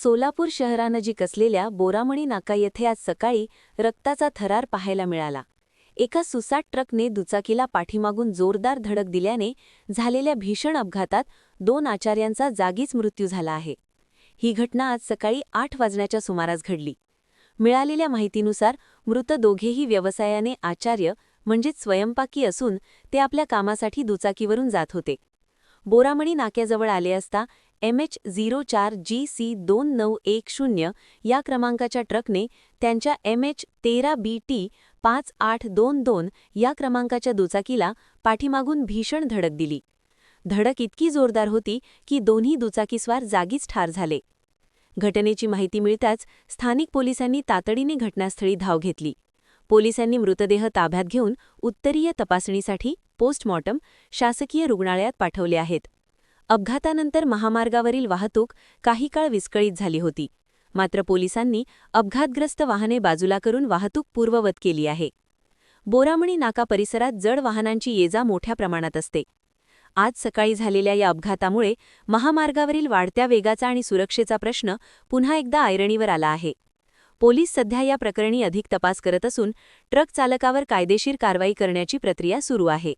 सोलापूर शहरानजीक असलेल्या बोरामणी नाका येथे आज सकाळी रक्ताचा थरार पाहायला मिळाला. एका सुसाट ट्रकने दुचाकीला पाठीमागून जोरदार धडक दिल्याने झालेल्या भीषण अपघातात 2 आचार्यांचा जागीच मृत्यू झाला आहे. ही घटना आज सकाळी 8 वाजण्याच्या सुमारास घडली. मिळालेल्या माहितीनुसार मृत दोघेही व्यवसायाने आचार्य म्हणजेच स्वयंपाकी असून ते आपल्या कामासाठी दुचाकीवरून जात होते. बोरामणी नाक्याजवळ आले असता MH04GC2910 या क्रमांकाच्या ट्रकने त्यांच्या MH13BT5822 या क्रमांकाच्या दुचाकीला पाठीमागून भीषण धडक दिली. धडक इतकी जोरदार होती की दोन्ही दुचाकीस्वार जागीच ठार झाले. घटनेची माहिती मिळताच स्थानिक पोलिसांनी तातडीने घटनास्थळी धाव घेतली. पोलिसांनी मृतदेह ताब्यात घेऊन उत्तरीय तपासणीसाठी पोस्टमॉर्टम शासकीय रुग्णालयात पाठवले आहेत. अपघातानंतर महामार्गावरील वाहतूक काही काळ विस्कळीत झाली होती. मात्र पोलिसांनी अपघातग्रस्त वाहने बाजूला करून वाहतूक पूर्ववत केली आहे. बोरामणी नाका परिसरात जड वाहनांची ये-जा मोठ्या प्रमाणात असते. आज सकाळी झालेल्या या अपघातामुळे महामार्गावरील वाढत्या वेगाचा आणि सुरक्षेचा प्रश्न पुन्हा एकदा ऐरणीवर आला आहे. पोलीस सध्या या प्रकरणी अधिक तपास करत असून ट्रक चालकावर कायदेशीर कारवाई करण्याची प्रक्रिया सुरू आहे.